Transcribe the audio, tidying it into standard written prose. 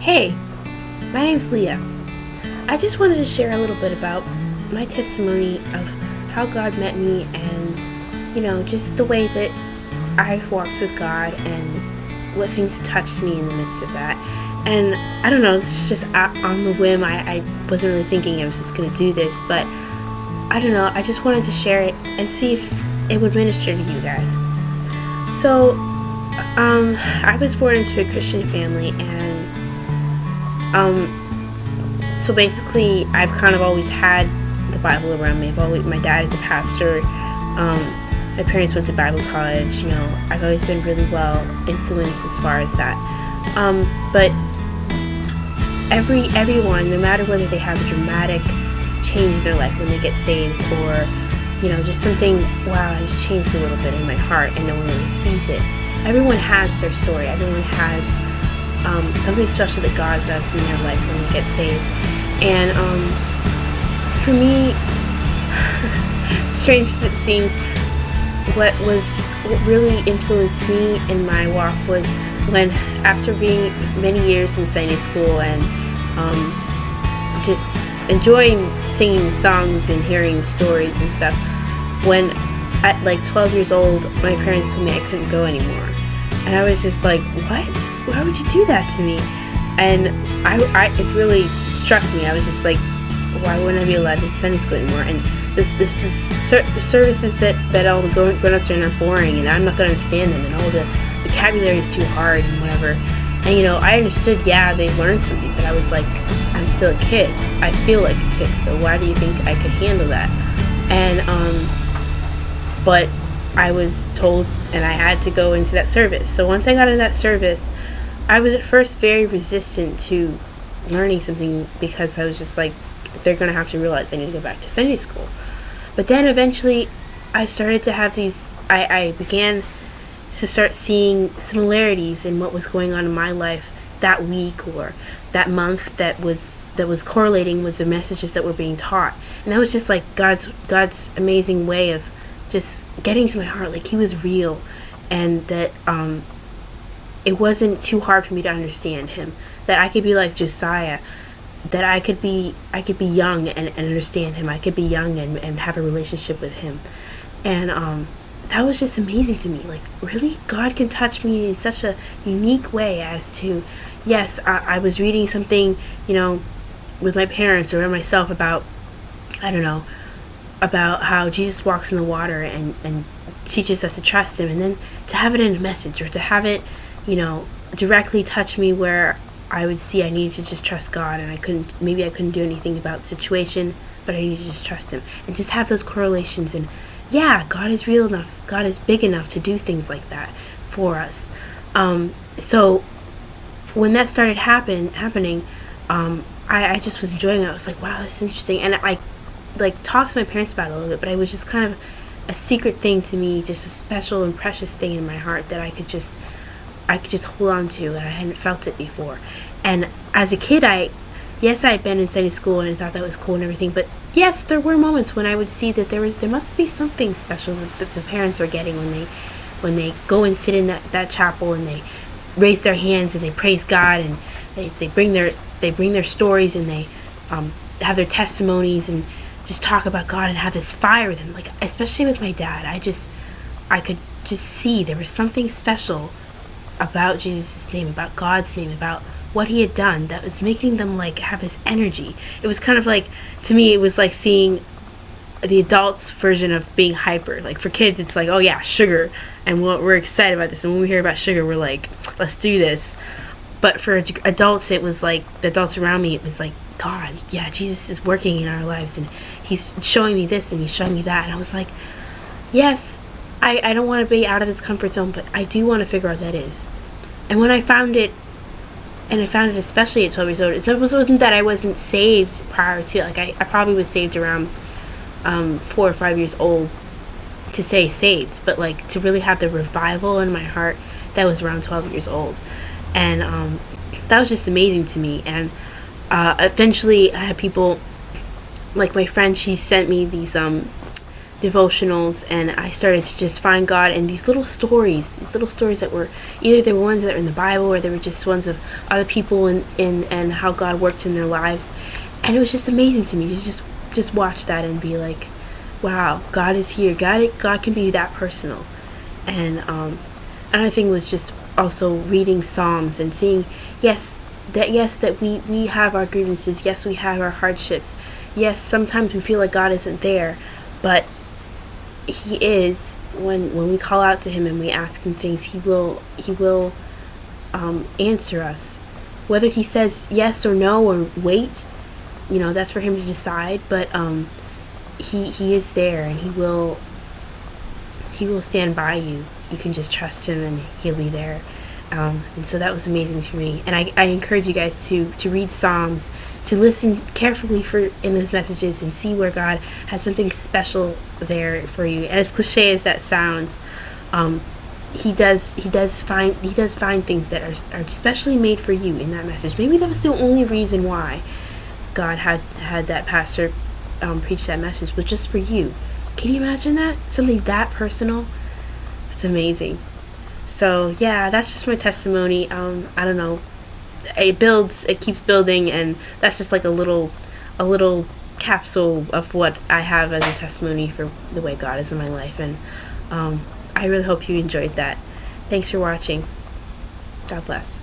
Hey, my name's Liia. I just wanted to share a little bit about my testimony of how God met me and, just the way that I've walked with God and what things have touched me in the midst of that. And I don't know, it's just on the whim. I wasn't really thinking I was just going to do this, but I don't know, I just wanted to share it and see if it would minister to you guys. So, I was born into a Christian family, and so basically, I've kind of always had the Bible around me. My dad is a pastor. My parents went to Bible college. I've always been really well influenced as far as that. But everyone, no matter whether they have a dramatic change in their life when they get saved, or just something, wow, I just changed a little bit in my heart, and no one really sees it. Everyone has their story. Everyone has something special that God does in their life when they get saved. And for me, strange as it seems, what really influenced me in my walk was when, after being many years in Sunday school and just enjoying singing songs and hearing stories and stuff, when at like 12 years old, my parents told me I couldn't go anymore. And I was just like, what? Why would you do that to me? And it really struck me. I was just like, why wouldn't I be allowed to Sunday school anymore? And the services that all the grown-ups are in are boring, and I'm not going to understand them, and all the vocabulary is too hard and whatever. And I understood, yeah, they learned something, but I was like, I'm still a kid. I feel like a kid still. Why do you think I could handle that? And but I was told, and I had to go into that service. So once I got into that service, I was at first very resistant to learning something, because I was just like, they're going to have to realize I need to go back to Sunday school. But then eventually I started to have I began to start seeing similarities in what was going on in my life that week or that month that was correlating with the messages that were being taught. And that was just like God's amazing way of just getting to my heart, like He was real, and that it wasn't too hard for me to understand Him, that I could be like Josiah, that I could be young and understand Him. I could be young and have a relationship with Him. And that was just amazing to me. Like, really? God can touch me in such a unique way as to, yes, I was reading something, with my parents or myself about, I don't know, about how Jesus walks in the water and teaches us to trust Him, and then to have it in a message, or to have it, directly touch me where I would see I needed to just trust God, and I couldn't do anything about the situation, but I needed to just trust Him, and just have those correlations. And yeah, God is real enough, God is big enough to do things like that for us. So when that started happening, I just was enjoying it. I was like, wow, this is interesting. And I talked to my parents about it a little bit, but it was just kind of a secret thing to me, just a special and precious thing in my heart that I could just hold on to, and I hadn't felt it before. And as a kid, I had been in Sunday school, and I thought that was cool and everything, but yes, there were moments when I would see that there must be something special that the parents are getting when they go and sit in that chapel, and they raise their hands and they praise God, and they bring their stories, and they have their testimonies and just talk about God and have this fire with Him. Like, especially with my dad, I could just see there was something special about Jesus' name, about God's name, about what He had done, that was making them like have this energy. It was kind of like, to me, it was like seeing the adults version of being hyper. Like, for kids, it's like, oh yeah, sugar, and we're excited about this, and when we hear about sugar, we're like, let's do this. But for adults, it was like, the adults around me, it was like, God, yeah, Jesus is working in our lives, and He's showing me this, and He's showing me that. And I was like, yes, I don't want to be out of this comfort zone, but I do want to figure out what that is. And when I found it, and I found it especially at 12 years old, it wasn't that I wasn't saved prior to, like, I probably was saved around 4 or 5 years old to say saved, but like to really have the revival in my heart, that was around 12 years old. And that was just amazing to me. And eventually I had people, like my friend, she sent me these devotionals, and I started to just find God in these little stories that were either they were ones that were in the Bible, or they were just ones of other people and how God worked in their lives. And it was just amazing to me to just watch that and be like, wow, God is here. God can be that personal. And another thing was just also reading Psalms and seeing, that we have our grievances. Yes, we have our hardships. Yes, sometimes we feel like God isn't there, but He is. When we call out to Him and we ask Him things, He will answer us. Whether He says yes or no or wait, that's for Him to decide. But He is there, and He will stand by you. You can just trust Him, and He'll be there. And so that was amazing for me. And I encourage you guys to read Psalms, to listen carefully in those messages and see where God has something special there for you. And as cliche as that sounds, He does find things that are specially made for you in that message. Maybe that was the only reason why God had that pastor preach that message, was just for you. Can you imagine that? Something that personal? It's amazing. So yeah, that's just my testimony. I don't know. It keeps building, and that's just like a little capsule of what I have as a testimony for the way God is in my life. And I really hope you enjoyed that. Thanks for watching. God bless.